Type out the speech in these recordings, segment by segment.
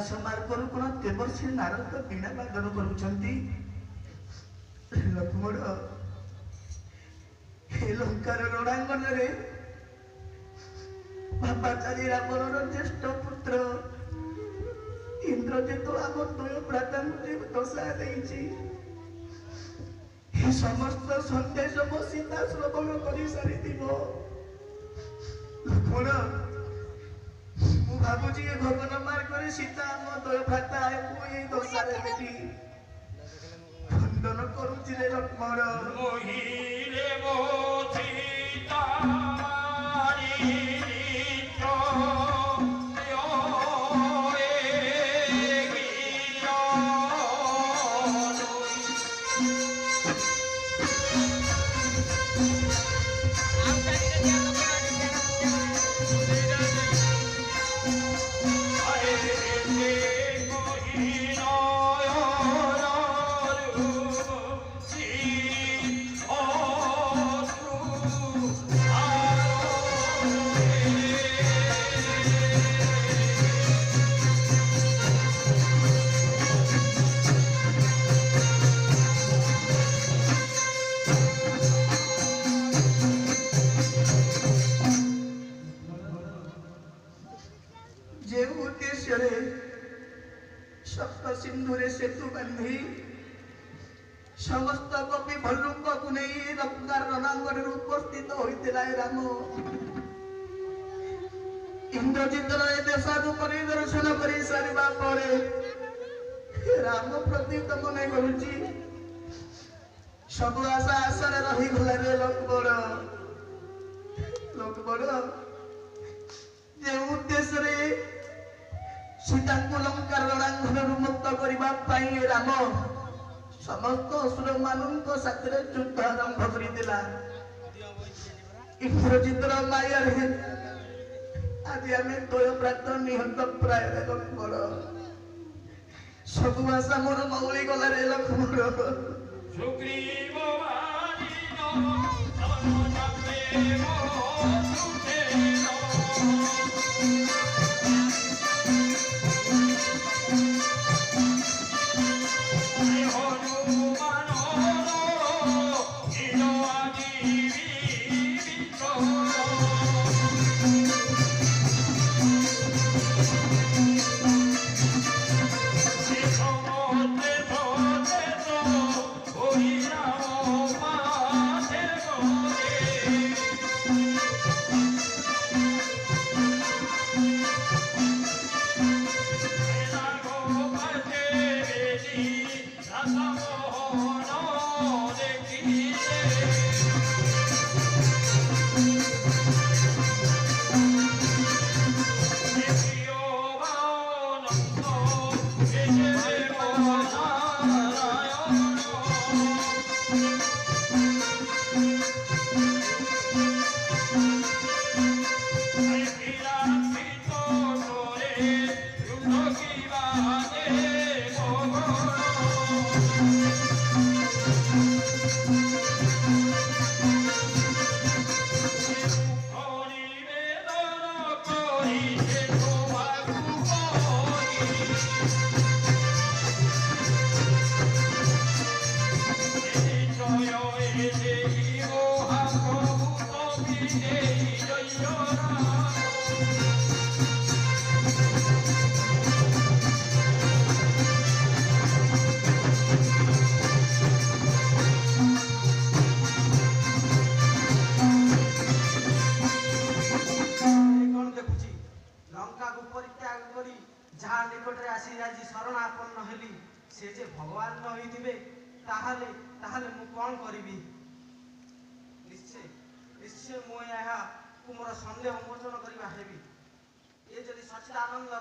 कैलाश मार्गरू कौन देवर्षि नारद बीणा बादन करुछंती लक्ष्मण हे लंकार रणांगन रे बापाचारी रावणर ज्येष्ठ पुत्र इंद्रजित आम द्वय भ्रातांची दशा देइछि हे समस्त संदेश मो सीता श्रवण करि सारिथिबो लक्ष्मण मु भाबुछि ए भवन मार्ग रे सीता आम द्वय भ्राता ए दशा देबी खंडन करुछि रे लक्ष्मण मोहिले मो सीता सिंधुरे सेतु बंधी समस्त कपि भल्लुक को नहीं लंकार रणांगन उपस्थित होइतिला राम इंद्रजित देशादु परिदर्शन करि सारिबा परे राम प्रति तो मन करुछि सब आशा आशा रही गला रे लक्ष्मण जे उद्देश्य रे सीता को लंकार रणांगन मुक्त करने राम समस्त असुर मान साथ युद्ध आरंभ कर इंद्रजितर माया आज आम द्वय प्रात निहत प्राय लक्ष्मण सब आशा मोर मौली गला रे लक्ष्मण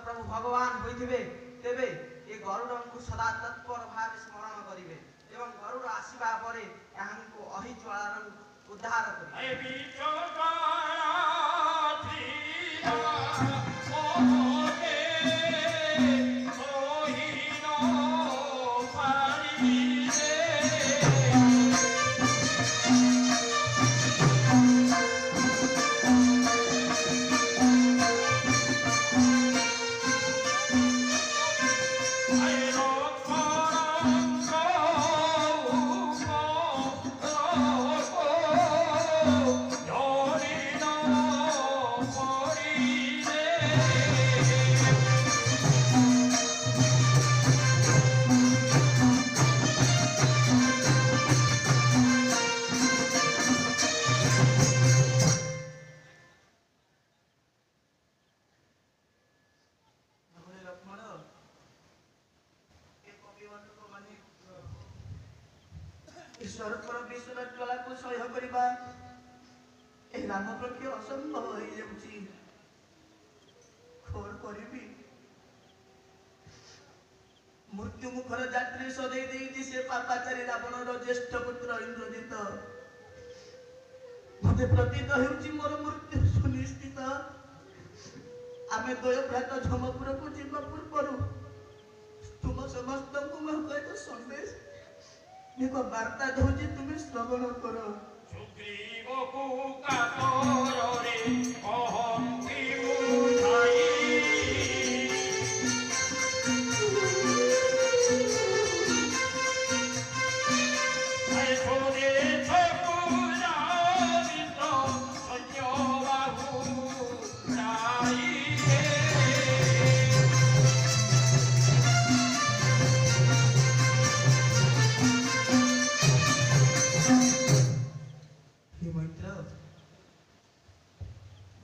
प्रभु भगवान होइथिबे तेबे ए गरुड़ को सदा तत्पर भाव स्मरण करिवे एवं गरुड़ आसीबा परे एहांको अहि ज्वालार उद्धार करिवे ଈଶ୍ୱରଙ୍କର ବିଷୟ ଜ୍ୱାଳାକୁ ସହ୍ୟ କରିବା ଏ ରାମ ପକ୍ଷେ ଅସମ୍ଭବ ହେଇଯାଉଛି। କଣ କରିବି? ମୃତ୍ୟୁ ମୁଖର ଯାତ୍ରୀ ସଦେଇ ଦେଇଛି ସେ ପାପାଚାରୀ ରାବଣର ଜ୍ୟେଷ୍ଠ ପୁତ୍ର ଇନ୍ଦ୍ରଜିତ। ମତେ ପ୍ରତୀତ ହେଉଛି ମୋର ମୃତ୍ୟୁ ସୁନିଶ୍ଚିତ। ଆମେ ଦ୍ୱୟ ଭ୍ରାତା ଝମପୁରକୁ ଯିବା ପୂର୍ବରୁ ତୁମ ସମସ୍ତଙ୍କୁ ମୁଁ ଏକ ସନ୍ଦେଶ ଏକ ବାର୍ତ୍ତା ଦଉଛି, ତୁମେ ଶ୍ରବଣ କର। ସୁଗ୍ରୀବକୁ କାତରରେ କହନ୍ତି ବୁଝାଇ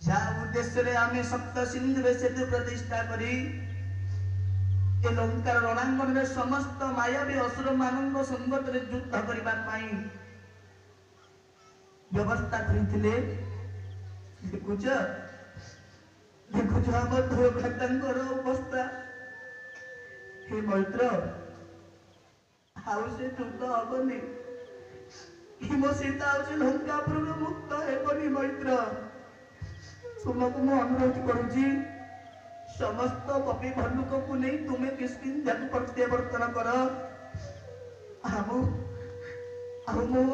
ଯାହା ଉଦ୍ଦେଶ୍ୟରେ ଆମେ ସପ୍ତ ସିନ୍ଧୁରେ ସେତୁ ପ୍ରତିଷ୍ଠା କରି ଏ ଲଙ୍କାର ରଣାଙ୍ଗନରେ ସମସ୍ତ ମାୟାବୀ ଅସୁର ମାନଙ୍କ ସଙ୍ଗତରେ ଯୁଦ୍ଧ କରିବା ପାଇଁ ବ୍ୟବସ୍ଥା କରିଥିଲେ। ଦେଖୁଛ ଆମ ଦୁଇ ଭ୍ରାତାଙ୍କର ଅବସ୍ଥା। ହେ ମୈତ୍ର, ଆଉ ସେ ଯୁଦ୍ଧ ହବନି। ମୋ ସୀତା ଆଉ ସେ ଲଙ୍କାପୁରରୁ ମୁକ୍ତ ହେବନି। ମୈତ୍ର, ତୁମକୁ ମୁଁ ଅନୁରୋଧ କରୁଛି, ସମସ୍ତ କପି ଭଣ୍ଡୁକକୁ ନେଇ ତୁମେ କିଷ୍କିନ୍ଧାକୁ ପ୍ରତ୍ୟାବର୍ତ୍ତନ କର। ଆଉ ମୁଁ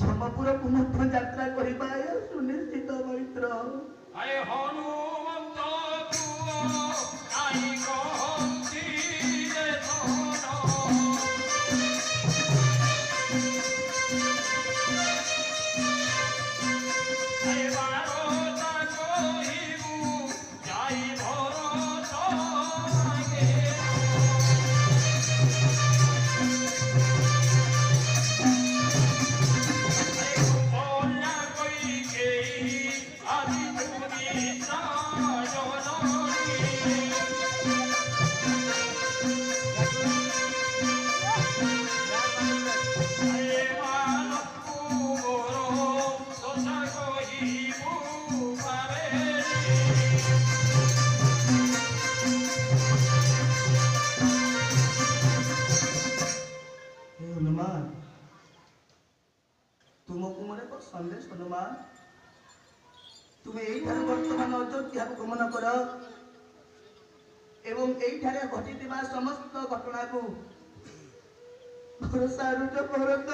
ଝମପୁରକୁ ମଧ୍ୟ ଯାତ୍ରା କରିବା ସୁନିଶ୍ଚିତ। ମୈତ୍ର, ଆଏ ହନୁମନ୍ତ ପୁଅ ଆଇ କହନ୍ତି ରେ ଧନ ଆଏ ବାରତା କହିବୁ ଯାଇ ଭରତ ଆଗେ ଆଏ କନ୍ୟା କଇକେଇ ଆଦି ତୁମି ହନୁମାନ, ତୁମକୁ ମୋର ଏକ ସନ୍ଦେଶ। ହନୁମାନ, ତୁମେ ଏଇଠାରେ ବର୍ତ୍ତମାନ ଅଯୋଧ୍ୟାକୁ ଗମନ କର ଏବଂ ଏଇଠାରେ ଘଟିଥିବା ସମସ୍ତ ଘଟଣାକୁ ଭରତ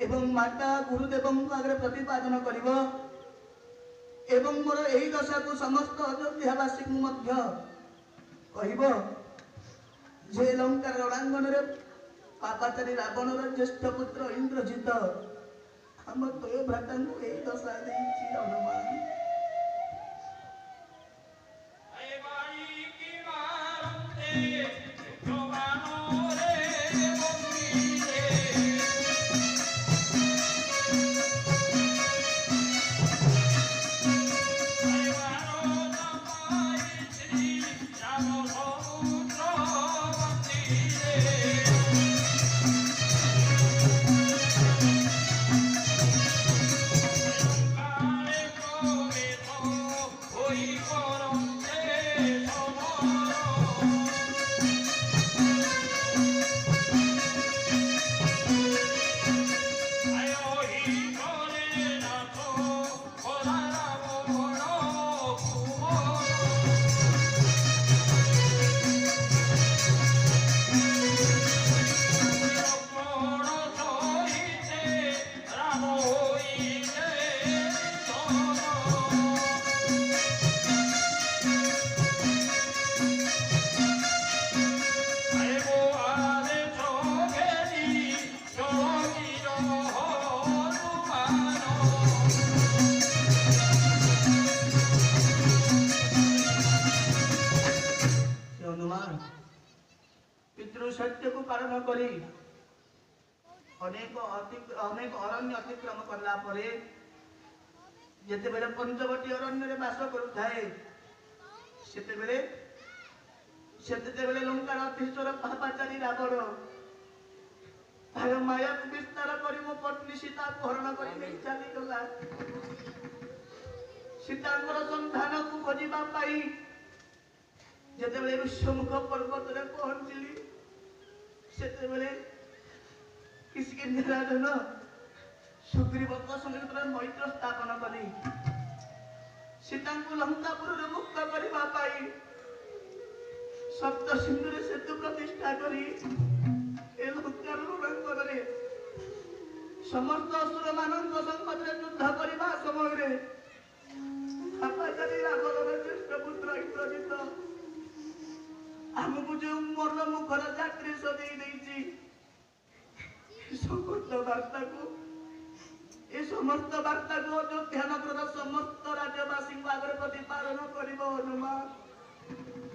ଏବଂ ମାତା ଗୁରୁଦେବଙ୍କ ଆଗରେ ପ୍ରତିପାଦନ କରିବ ଏବଂ ମୋର ଏହି ଦଶାକୁ ସମସ୍ତ ଅଯୋଧ୍ୟାବାସୀଙ୍କୁ ମଧ୍ୟ କହିବ ଯେ ଲଙ୍କାର ରଣାଙ୍ଗନରେ ପାପାଚାରୀ ରାବଣର ଜ୍ୟେଷ୍ଠ ପୁତ୍ର ଇନ୍ଦ୍ରଜିତ ଆମ ଦୁଇ ଭ୍ରାତାଙ୍କୁ ଏହି ଦଶା ଦେଇଛି। ହନୁମାନ, ପିତୃସତ୍ୟକୁ ପାଳନ କରି ଅନେକ ଅରଣ୍ୟ ଅତିକ୍ରମ କଲା ପରେ ଯେତେବେଳେ ପଞ୍ଚବଟୀ ଅରଣ୍ୟରେ ବାସ କରୁଥାଏ ସେତେବେଳେ ଲଙ୍କାର ଅତିଶ୍ୱର ପାପାଚାରୀ ରାବଣ ଭାଇ ମାୟାକୁ ବିସ୍ତାର କରି ମୋ ପତ୍ନୀ ସୀତାକୁ ହରଣ କରି ନେଇ ଚାଲିଗଲା। ସୀତାଙ୍କର ସନ୍ଧାନକୁ ଖୋଜିବା ପାଇଁ ଯେତେବେଳେ ଋଷ୍ୟମୁଖ ପର୍ବତରେ ପହଞ୍ଚିଲି ସେତେବେଳେ କିଷ୍କିନ୍ଧ୍ୟାରାଜନ ସୁଗ୍ରୀବଙ୍କ ସଙ୍ଗେ ମୈତ୍ର ସ୍ଥାପନ କରି ସୀତାଙ୍କୁ ଲଙ୍କାପୁରରୁ ମୁକ୍ତ କରିବା ପାଇଁ ସପ୍ତ ସିନ୍ଧୁରେ ସେତୁ ପ୍ରତିଷ୍ଠା କରି ଏ ଲଙ୍କାର ରୁଣାଙ୍କନରେ ସମସ୍ତ ଅସୁରମାନଙ୍କ ସମ୍ମୁଖରେ ଯୁଦ୍ଧ କରିବା ସମୟରେ ବାପାଚାରୀ ରାବଣର ଜ୍ୟେଷ୍ଠ ପୁତ୍ର ଇନ୍ଦ୍ରଜିତ ଆମକୁ ଯେଉଁ ମରଣ ମୁଖର ଚାକିରି ସଜେଇ ଦେଇଛି ସମସ୍ତ ବାର୍ତ୍ତାକୁ ଅଯୋଧ୍ୟା ନଗରର ସମସ୍ତ ରାଜ୍ୟବାସୀଙ୍କ ଆଗରେ ପ୍ରତିପାଦନ କରିବ ହନୁମାନ।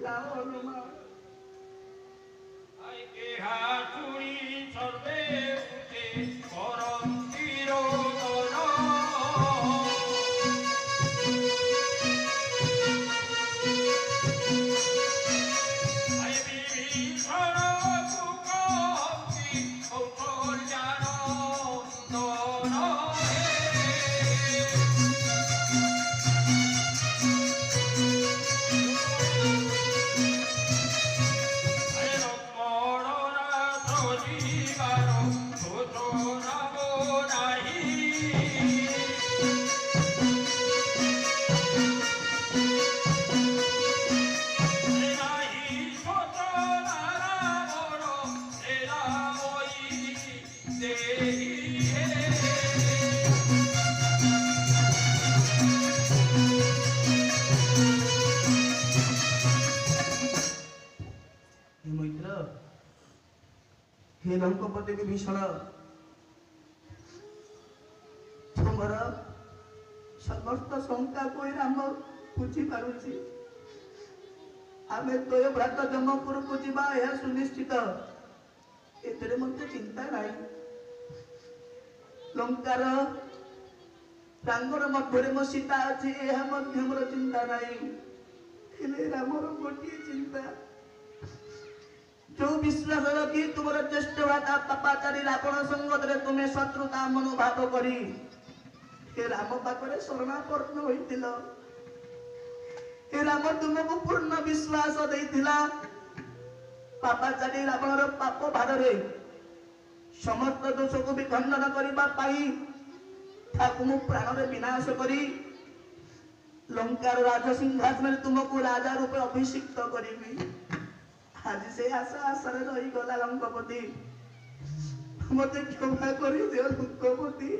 ଯାଅ ହନୁମାନ। ଏହା ଶୁଣି ସର୍ବେ ଉଠେ କରନ୍ତି ରୋଦନ। ବିଭୀଷଣକୁ କହନ୍ତି କୌଶଲ୍ୟାର ନନ୍ଦନ। हे ଲଙ୍କପତି ବିଭୀଷଣ ତୁମର ସମସ୍ତ ଶଙ୍କାକୁ ରାମ ବୁଝିପାରୁଛି। ଆମେ ଦ୍ୱୟ ଭ୍ରାତ ଜମପୁରକୁ ଯିବା ଏହା ସୁନିଶ୍ଚିତ, ଏଥିରେ ମଧ୍ୟ ଚିନ୍ତା ନାହିଁ। ଲଙ୍କାର ପ୍ରାଙ୍ଗଣ ମଧ୍ୟରେ ମୋ ସୀତା ଅଛି ଏହା ମଧ୍ୟ ମୋର ଚିନ୍ତା ନାହିଁ। ହେଲେ ରାମର ଗୋଟିଏ ଚିନ୍ତା, जो विश्वास रखी तुमर ज्येष्ठ भ्राता पापाचारी रावण संगत तुम्हें शत्रुता मनोभाव करी हे राम पाखरे शरणापन्न होइतिल। हे राम तुमको पूर्ण विश्वास देइतिला। पापाचारी रावणर पाप भारे समस्त दोष को भी खंडन करबा पाई ताकु मु प्राण रे विनाश करी लंकार राज सिंहासन तुमको राजा रूपे अभिषिक्त करिबी। आज से आशा आशारे रही गला लंकपति, मते क्षमा करी दियो लंकपति।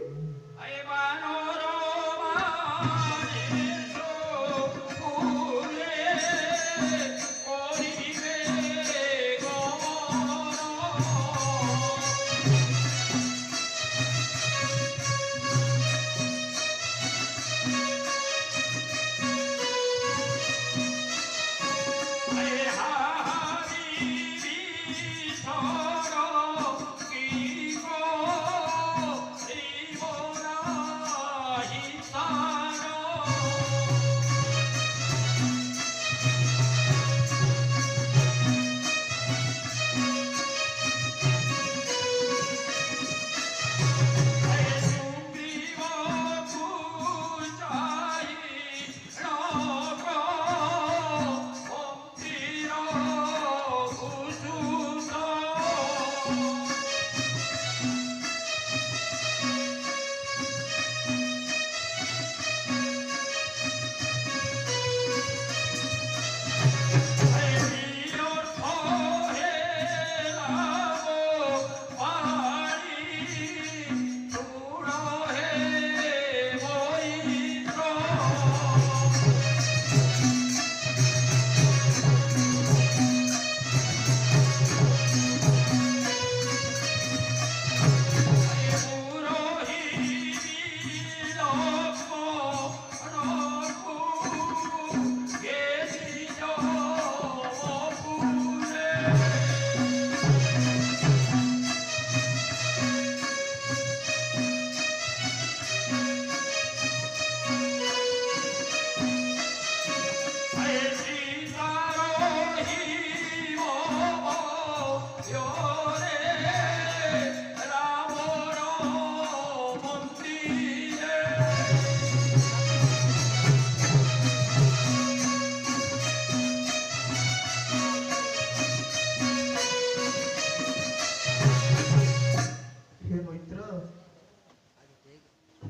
ମିତ୍ର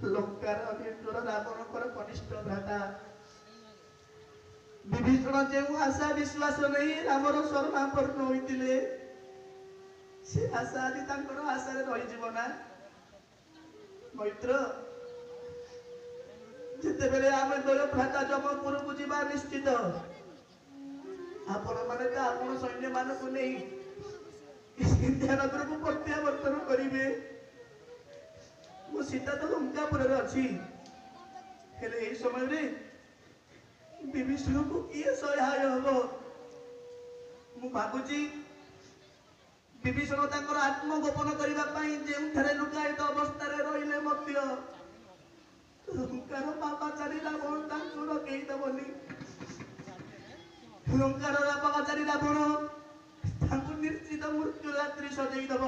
ଲଙ୍କାର ନିର୍ଜର ରାବଣଙ୍କର କନିଷ୍ଠ ଭ୍ରାତା ବିଭୀଷଣ ଯେଉଁ ଆଶା ବିଶ୍ୱାସ ନେଇ ରାମର ଶରଣାପନ୍ନ ହୋଇଥିଲେ ସେ ଆଶା ଆଜି ତାଙ୍କର ଆଶାରେ ରହିଯିବ ନା ମୈତ୍ର ଯେତେବେଳେ ଆମେ ଦ୍ୱୟ ଭ୍ରାତା ଯମପୁରକୁ ଯିବା ନିଶ୍ଚିତ ଆପଣମାନେ ତ ଆପଣ ସୈନ୍ୟମାନଙ୍କୁ ନେଇ ସିନ୍ଧିଆ ନଗରକୁ ପ୍ରତ୍ୟାବର୍ତ୍ତନ କରିବେ ମୋ ସୀତା ତ ଲଙ୍କାପୁରରେ ଅଛି ହେଲେ ଏହି ସମୟରେ ବିଭୀଷଣକୁ କିଏ ସହାୟ ହବ ମୁଁ ଭାବୁଛି ବିଭୀଷଣ ତାଙ୍କର ଆତ୍ମଗୋପନ କରିବା ପାଇଁ ଯେଉଁଠାରେ ଲୁକାୟିତ ଅବସ୍ଥାରେ ରହିଲେ ମଧ୍ୟ ଲଙ୍କାର ପାପାଚାରୀ ରାବଣ ତାଙ୍କୁ ରକେଇ ଦେବନି ଲଙ୍କାର ପାପାଚାରୀ ରାବଣ ତାଙ୍କୁ ନିଶ୍ଚିତ ମୃତ୍ୟୁ ରାତ୍ରି ସଜେଇ ଦବ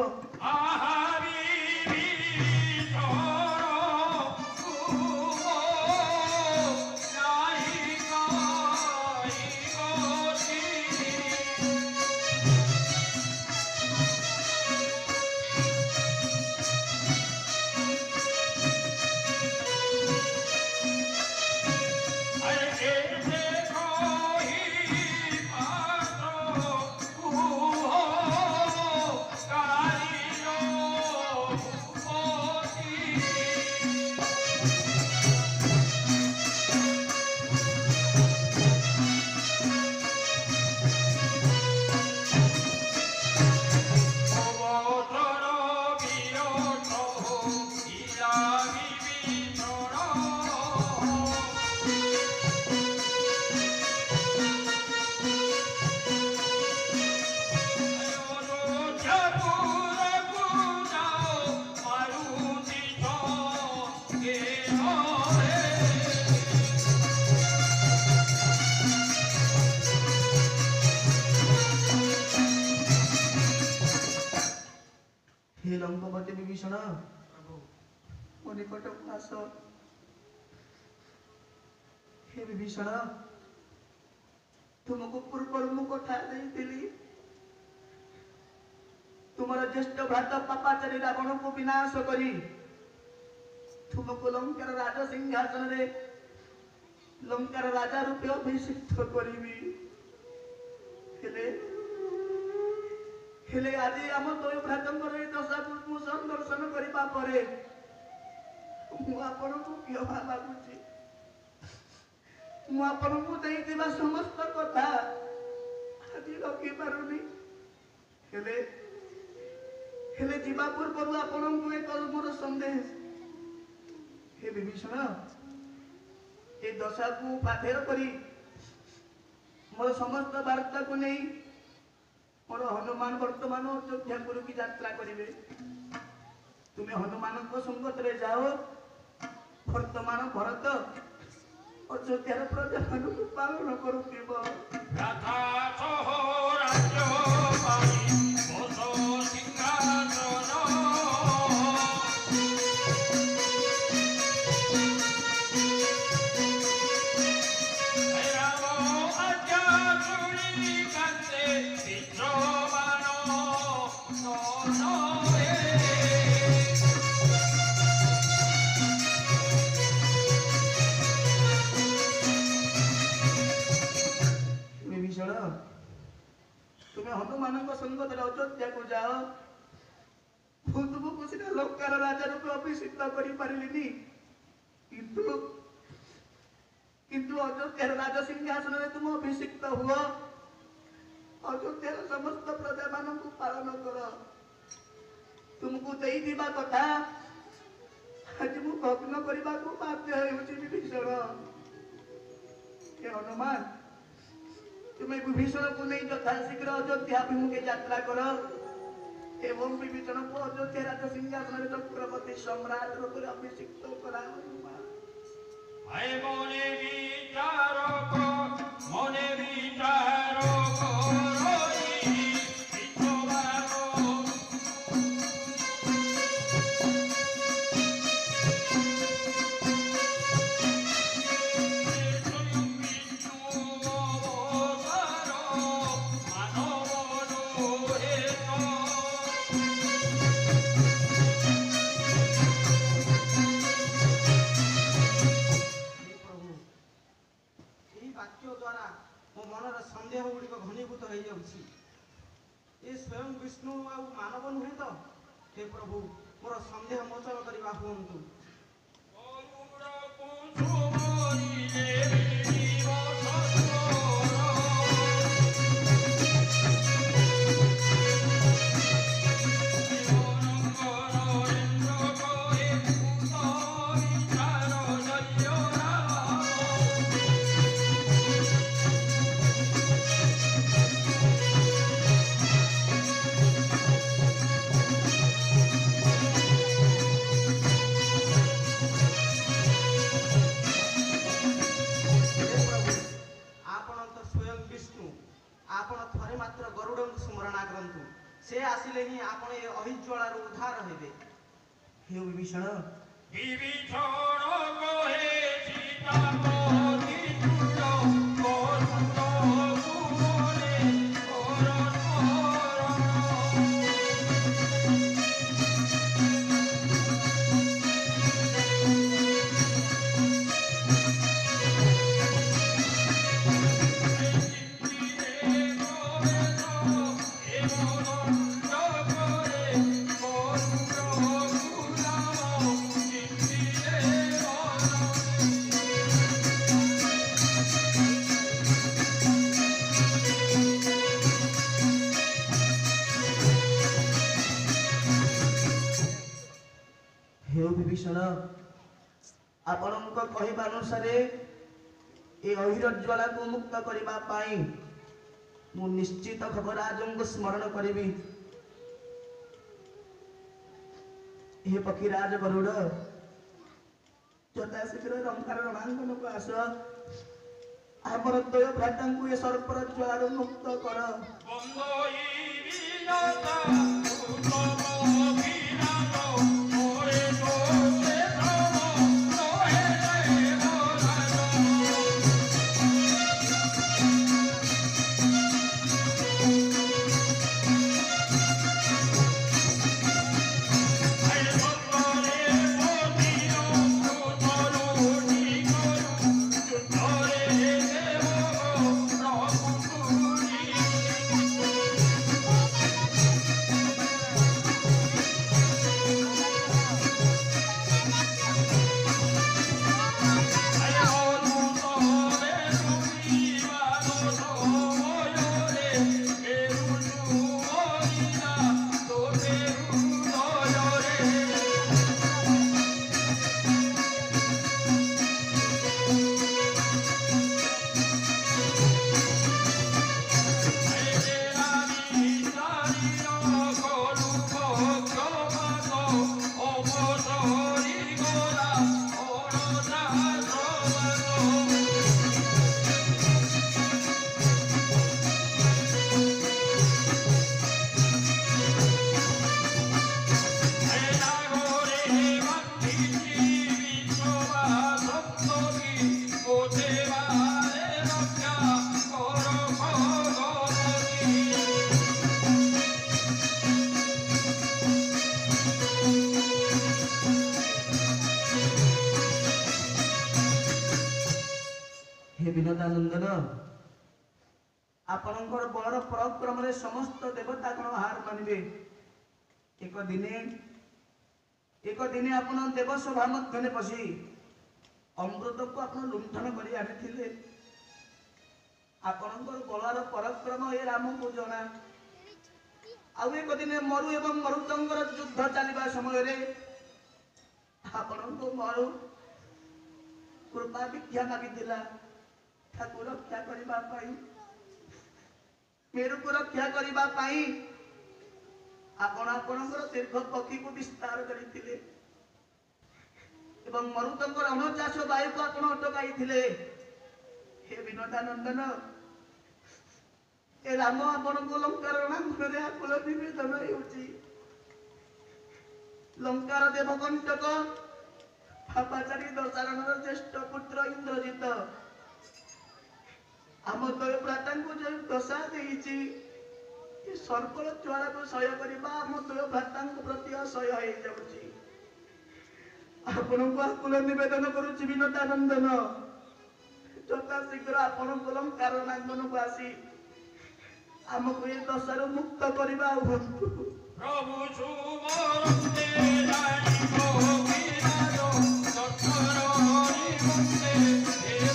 हे लंकापति विभीषण ମୋ ନିକଟକୁ ଆସ हे विभीषण तुमको ପୂର୍ବରୁ ମୁଁ କଥା ଦେଇଥିଲି ତୁମର ଜ୍ୟେଷ୍ଠ ଭ୍ରାତା ପାପାଚାରୀ ରାବଣକୁ ବିନାଶ କରି ତୁମକୁ ଲଙ୍କାର ରାଜ ସିଂହାସନରେ ଲଙ୍କାର ରାଜା ରୂପେ ଅଭିଷିକ୍ତ କରିବି ହେଲେ ଆଜି ଆମ ଦୁଇ ଭ୍ରାତାଙ୍କର ଏହି ଦଶାକୁ ମୁଁ ସଂଦର୍ଶନ କରିବା ପରେ ମୁଁ ଆପଣଙ୍କୁ କ୍ଷମା ମାଗୁଛି ମୁଁ ଆପଣଙ୍କୁ ଦେଇଥିବା ସମସ୍ତ କଥା ଆଜି ରଖିପାରୁନି ହେଲେ ଯିବା ପୂର୍ବରୁ ଆପଣଙ୍କୁ ଏକ ମୋର ସନ୍ଦେଶ हे विभीषण ଏ ଦଶାକୁ ପାଥେୟ କରି ମୋର ସମସ୍ତ ବାର୍ତ୍ତାକୁ ନେଇ ମୋର ହନୁମାନ ବର୍ତ୍ତମାନ ଅଯୋଧ୍ୟାପୁରକୁ ଯାତ୍ରା କରିବେ ତୁମେ ହନୁମାନଙ୍କ ସଙ୍ଗତରେ ଯାଅ ବର୍ତ୍ତମାନ ଭରତ ଅଯୋଧ୍ୟାର ପ୍ରଜାମାନଙ୍କୁ ପାଳନ କରୁଥିବ ତୁମେ ହନୁମାନଙ୍କ ସଙ୍ଗତରେ ଅଯୋଧ୍ୟାକୁ ଯାଅ ମୁଁ ତୁମକୁ ସିନା ଲଙ୍କାର ରାଜା ରୂପେ ଅଭିଷିକ୍ତ କରିପାରିଲିନି କିନ୍ତୁ ଅଯୋଧ୍ୟାର ରାଜ ସିଂହାସନରେ ତୁମ ଅଭିଷିକ୍ତ ହୁଅ ଅଯୋଧ୍ୟାର ସମସ୍ତ ପ୍ରଜାମାନଙ୍କୁ ପାଳନ କର ତୁମକୁ ଦେଇଥିବା କଥା ଆଜି ମୁଁ ଭଗ୍ନ କରିବାକୁ ବାଧ୍ୟ ହେଉଛି ବିଭୀଷଣ हे ହନୁମାନ तुम्हें विभीषण को नहीं यथाशीघ्र अयोध्या अभिमुखे यात्रा कर एवं विभीषण को अयोध्या राज सिंहासन चक्रवर्ती सम्राट रूप अभिषिक्त करा ଗୁଡ଼ିକ ଘନୀଭୂତ ହେଇଯାଉଛି। ଏ ସ୍ୱୟଂ ବିଷ୍ଣୁ ଆଉ ମାନବ ନୁହେଁ ତ? ହେ ପ୍ରଭୁ, ମୋର ସନ୍ଦେହ ମୋଚନ କରିବା ହୁଅନ୍ତୁ। ଆପଣ ଥରେ ମାତ୍ର ଗରୁଡ଼ଙ୍କୁ ସ୍ମରଣା କରନ୍ତୁ, ସେ ଆସିଲେ ହିଁ ଆପଣ ଏ ଅହିଜ୍ୱାଳାରୁ ଉଦ୍ଧାର ହେବେ। हे विभीषण विभीषण आपणଙ୍କ କହିବା ଅନୁସାରେ ଏ ଅହିର ଜ୍ୱାଳାକୁ ମୁକ୍ତ କରିବା ପାଇଁ ମୁଁ ନିଶ୍ଚିତ ଖବରାଜଙ୍କୁ ସ୍ମରଣ କରିବି। हे पक्षीराज गरुड़ ଯଥା ଶୀଘ୍ର ଲଙ୍କାର ରଣାଙ୍ଗନକୁ ଆସ, ଆମର ଦ୍ୱୟ ଭ୍ରାତାଙ୍କୁ ଏ ସର୍ପର ଜ୍ୱାଳାରୁ ମୁକ୍ତ କର। विनोदानंदन आपणकर बड़ पराक्रम समस्त देवता कौन हार मानवे। एक दिने आपण देवसभा मध्य पशि अमृत को आप लुंठन कर आपणकर बलार पराक्रम ए राम को जना। आउ एक दिने मरु एवं मरुतंकर युद्ध चलवा समय आपण मरु कृपा भिक्षा मागी ठाकुर रक्षा करने मेरु को रक्षा करने दीर्घ पक्षी को विस्तार करते मरुतंकर अणचाष वायु को आप अटकाई। हे विनोदानंदन ए राम आपण को लंकार रणांगन आकुल निवेदन होउची। लंकार देवकंटक पापाचारी दशारणर ज्येष्ठ पुत्र इंद्रजित आम द्वय भ्राता जो दशा देती सर्पर ज्वाला को सह्य करवा आम द्वय भ्राता प्रति असह्य हो जाऊँगी। आपण को आकुल निवेदन करुच्ची विनोदानंदन यथा शीघ्र आपण को लंकार रणांगन को आसी ଆମକୁ ଏ ଦଶାରୁ ମୁକ୍ତ କରିବା ହୁଅନ୍ତୁ। ପ୍ରଭୁ ସୁମରନ୍ତେ ଜାଣିବ ବିରାଜ ସତର ନିମନ୍ତେ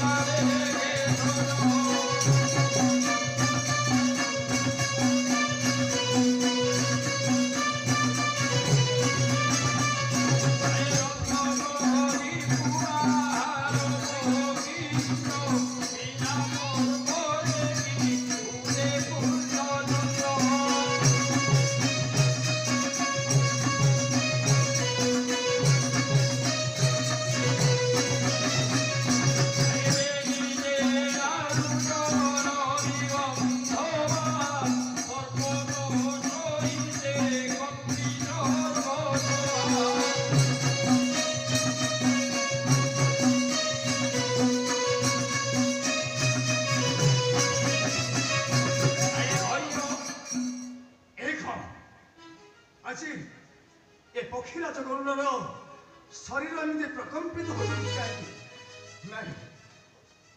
ହେରାରେ আজি এ পক্ষীরাজ গরুড়র শরীর এমনি প্রকম্পিত হয়ে কাহিঁকি নাই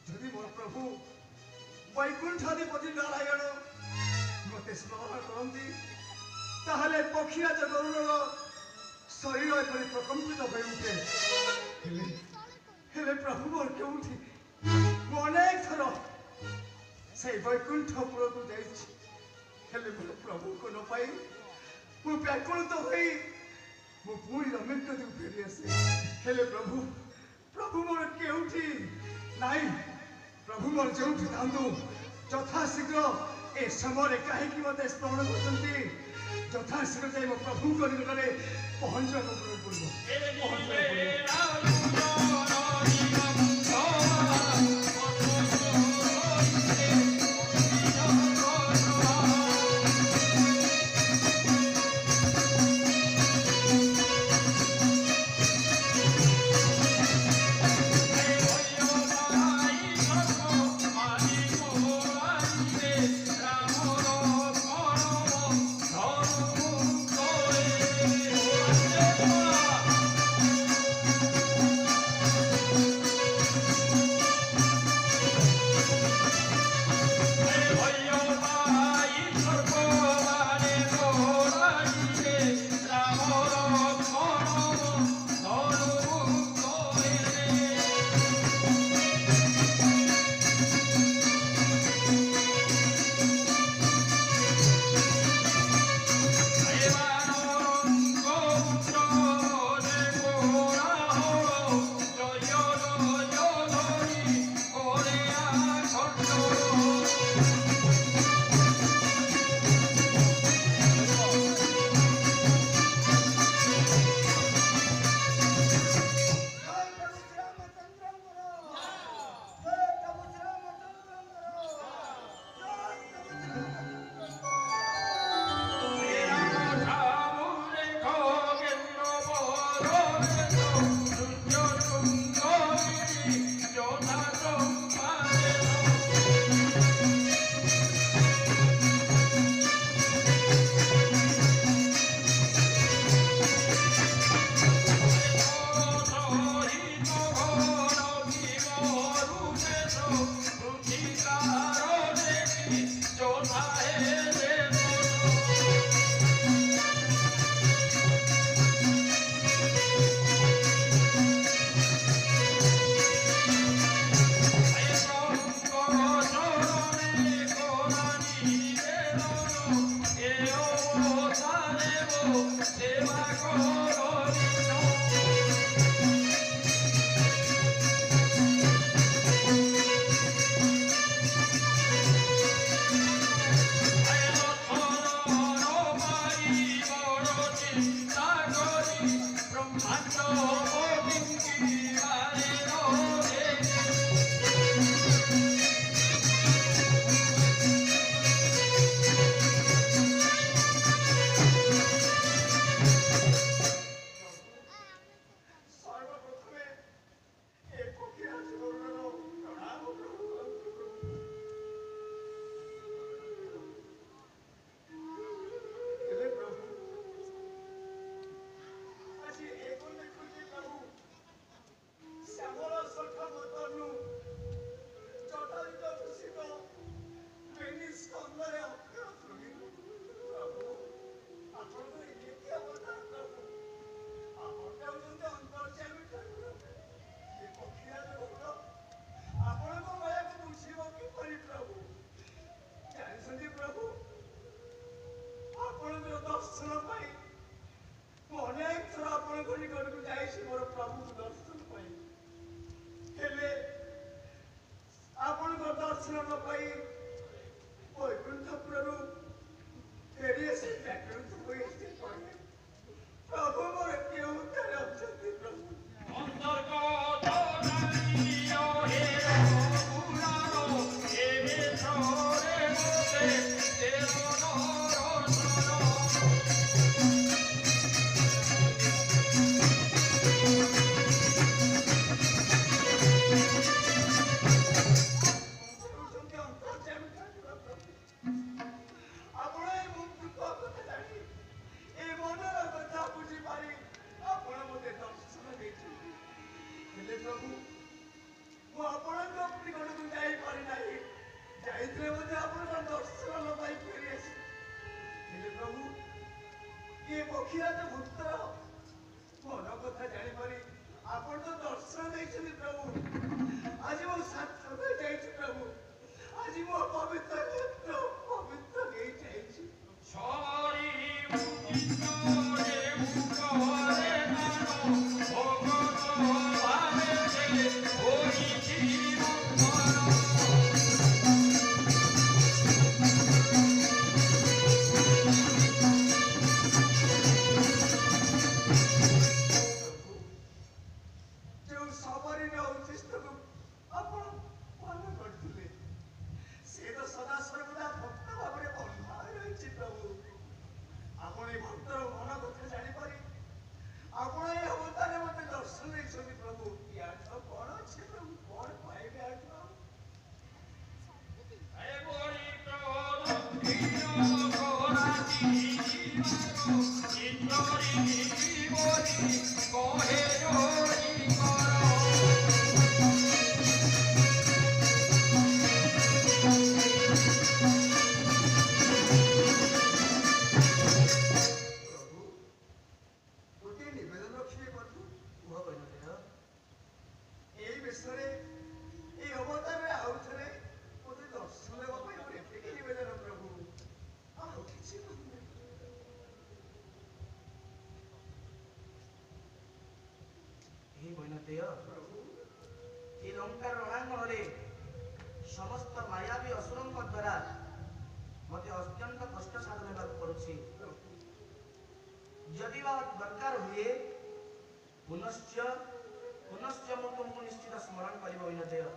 যদি মোর প্রভু বৈকুণ্ঠাধিপতি নারায়ণ মতে স্মরণ করতে তাহলে পক্ষীরাজ গরুড়র শরীর এপরি প্রকম্পিত হয়ে উঠে হেলে প্রভু মোর কেউঠি মু অনেক থর সেই বৈকুণ্ঠপুরকু যাইছি হেলে মোর প্রভুকে ন পাই ମୁଁ ବ୍ୟାକୁଳିତ ହୋଇ ମୁଁ ପୁଣି ରମେନ୍ଦ୍ରକୁ ଫେରି ଆସେ ହେଲେ ପ୍ରଭୁ ପ୍ରଭୁ ମୋର କେଉଁଠି ନାହିଁ ପ୍ରଭୁ ମୋର ଯେଉଁଠି ଥାନ୍ତୁ ଯଥାଶୀଘ୍ର ଏ ସମୟରେ କାହିଁକି ମୋତେ ସ୍ମରଣ କରୁଛନ୍ତି ଯଥାଶୀଘ୍ର ଯାଇ ମୋ ପ୍ରଭୁଙ୍କ ନିକଟରେ ପହଞ୍ଚିବାକୁ ପଡ଼ିବ ଯାଇଛି ମୋର ପ୍ରଭୁଙ୍କୁ ଦର୍ଶନ ପାଇଁ। ହେଲେ ଆପଣଙ୍କ ଦର୍ଶନ ନ ପାଇ ବୈକୁଣ୍ଠପୁରରୁ ଫେରି ଆସି ବ୍ୟାକୁଳିତ ହୋଇ ଆସି କହିଲେ, ପ୍ରଭୁ ମୋର କେଉଁଠାରେ ଅଛନ୍ତି ପ୍ରଭୁ? ଅନ୍ତର୍ଗତ ଜାଣିଅ ହେ ରଘୁନାଥ, ଏବେ ଥରେ ମୋତେ ତେର ଦର୍ଶନ। ହେଉଛନ୍ତି ଅନ୍ତର୍ଯାମୀ ଠାକୁର ପ୍ରଭୁ। ଆପଣ ଏ ମୋ ଦୁଃଖ କଥା ଜାଣି, ଏ ମନର କଥା ବୁଝିପାରି ଆପଣ ମୋତେ ଦର୍ଶନ ଦେଇଛନ୍ତି। ହେଲେ ପ୍ରଭୁ ମୁଁ ଆପଣଙ୍କ ନିକଟକୁ ଯାଇପାରି ନାହିଁ। ଯାଇଥିଲେ ମଧ୍ୟ ଆପଣଙ୍କ ଦର୍ଶନ ନ ପାଇ ଫେରି ଆସି। ହେଲେ ପ୍ରଭୁ ଏ ପକ୍ଷୀରାଜ ଭୂତର ମନ କଥା ଜାଣିପାରି ଆପଣ ତ ଦର୍ଶନ ଦେଇଛନ୍ତି ପ୍ରଭୁ। ଆଜି ମୁଁ ସାର୍ଥକ ହୋଇଯାଇଛି ପ୍ରଭୁ। ଆଜି ମୋ ପବିତ୍ର ନେତ୍ର ପବିତ୍ର ହେଇଯାଇଛି। ଛରି ଉଦିତରେ ମୁଖରେ ନାମ, ଭଗତ ଭାବେ ହୋଇଛି ମଙ୍ଗଳ। ପ୍ରଭୁ ଯେଉଁ ସବରୀର ଉଦ୍ଦିଷ୍ଟକୁ ଆପଣ ପାଳନ କରିଥିଲେ, ସେ ତ ସଦା ସର୍ବଦା ଭକ୍ତ ଭାବରେ ବନ୍ଧା ହୋଇ ରହିଛି ପ୍ରଭୁ। ଆପଣ ଏ ଭକ୍ତର ମନ କଥା ଜାଣିପାରି ଆପଣ ଏ ଅବତାରରେ ମୋତେ ଦର୍ଶନ ଦେଇଛନ୍ତି ପ୍ରଭୁ। ୟାଠୁ କଣ ଅଛି ପ୍ରଭୁ? କଣ ପାଇବେ ୟାଠୁ ଆଉ? ଏଭଳି ପ୍ରଦକ୍ଷିଣ କରାଛି ଜୀବନ, ଚିତ୍ତରି ବୋଲି କହେ ଜୋରି କର। ପ୍ରଭୁ ଗୋଟିଏ ନିବେଦନ ରଖିବେ ପ୍ରଭୁ। କୁହ ବୈନତେୟ। ଏଇ ବିଷୟରେ ଏଇ ଅବତାରରେ ଆଉ ଥରେ ମୋତେ ଦର୍ଶନ ଦେବା ପାଇଁ ମୋର ଏତିକି ନିବେଦନ ପ୍ରଭୁ, ଆଉ କିଛି ନୁହେଁ। ଏହି ବୈନତେୟ, ପ୍ରଭୁ ଏ ଲଙ୍କାର ରଣାଙ୍ଗନରେ ସମସ୍ତ ମାୟାବୀ ଅସୁରଙ୍କ ଦ୍ୱାରା ମୋତେ ଅତ୍ୟନ୍ତ କଷ୍ଟ ସାଧନ ହେବାକୁ ପଡୁଛି। ଯଦି ବା ଦରକାର ହୁଏ ପୁନଶ୍ଚ ମୁଁ ତୁମକୁ ନିଶ୍ଚିତ ସ୍ମରଣ କରିବ ବୈନତେୟ।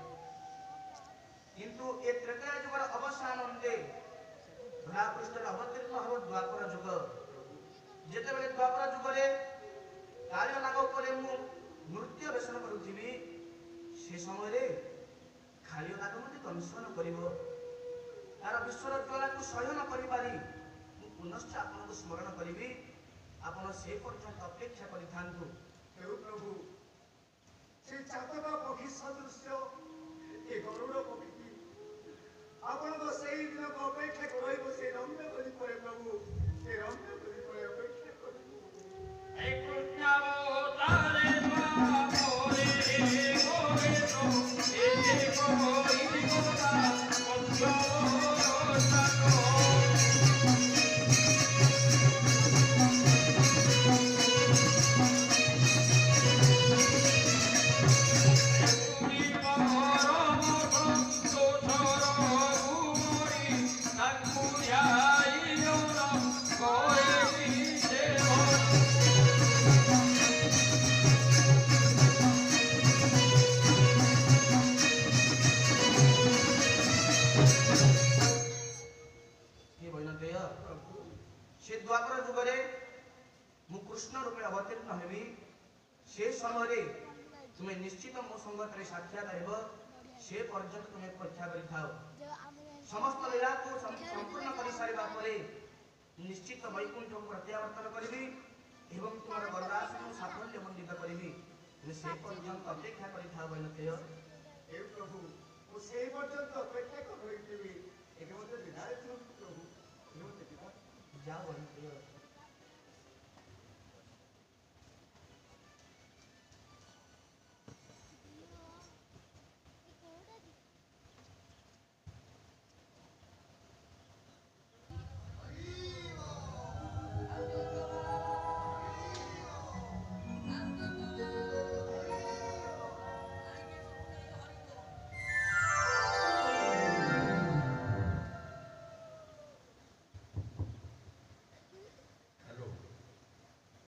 କିନ୍ତୁ ଏ ତ୍ରେତୟା ଯୁଗର ଅବସାନ ଅନ୍ତେ ଧରାପୃଷ୍ଠରେ ଅବତୀର୍ଣ୍ଣ ହେବ ଦ୍ୱାପର ଯୁଗ। ଯେତେବେଳେ ଦ୍ୱାପର ଯୁଗରେ କାଳିୟ ନାଗ ଉପରେ ମୁଁ ନୃତ୍ୟ ବେଷଣ କରୁଥିବି, ସେ ସମୟରେ କାଳିୟ ନାଗ ମୋତେ ଦଂଶନ କରିବ। ତାର ବିଶ୍ୱର ଜ୍ୱାଳାକୁ ସହ୍ୟ ନ କରିପାରି ମୁଁ ପୁନଶ୍ଚ ଆପଣଙ୍କୁ ସ୍ମରଣ କରିବି। ଆପଣ ସେ ପର୍ଯ୍ୟନ୍ତ ଅପେକ୍ଷା କରିଥାନ୍ତୁ। ହେଉ ପ୍ରଭୁ, ସେ ଚାତକ ପକ୍ଷୀ ସଦୃଶ୍ୟ ଏ ଗରୁଡ଼ ପକ୍ଷୀ ଆପଣଙ୍କ ସେଇ ଦିନକୁ ଅପେକ୍ଷା କରିବ। ସେ ରମ୍ୟ କରି ପରେ ପ୍ରଭୁ, ସେ ରମ୍ୟ କରି ପରେ ଅପେକ୍ଷା କରିବ। ଏ କୃଷ୍ଣାବତାରେ ବାପରେ ଗୋରେ ତ ଏ କହି ଗୋରା ପଞ୍ଚର ସାକ। हे ବୈନତେୟ, ସେ ଦ୍ୱାପର ଯୁଗରେ ମୁଁ କୃଷ୍ଣ ରୂପେ ଅବତୀର୍ଣ୍ଣ ହେବି। ସେ ସମୟରେ ତୁମେ ନିଶ୍ଚିତ ମୋ ସଙ୍ଗତରେ ସାକ୍ଷାତ ହେବ। ସେ ପର୍ଯ୍ୟନ୍ତ ତୁମେ ଅପେକ୍ଷା କରିଥାଅ। ସମସ୍ତ ଲୀଳାକୁ ସମ୍ପୂର୍ଣ୍ଣ କରିସାରିବା ପରେ ନିଶ୍ଚିତ ବୈକୁଣ୍ଠକୁ ପ୍ରତ୍ୟାବର୍ତ୍ତନ କରିବି ଏବଂ ତୁମର ଗରୁଡ଼ାସନକୁ ସାଫଲ୍ୟ ମଣ୍ଡିତ କରିବି। ତୁମେ ସେ ପର୍ଯ୍ୟନ୍ତ ଅପେକ୍ଷା କରିଥାଅ ବୈନତେୟ। हे प्रभु, ମୁଁ ସେଇ ପର୍ଯ୍ୟନ୍ତ ଅପେକ୍ଷା କରି ରହିଥିବି। ଏବେ ମୋତେ ବିଦାୟ ଦିଅନ୍ତୁ ପ୍ରଭୁ, ଏବେ ମୋତେ ବିଦାୟ ଯାଅ ବୈନତେୟ।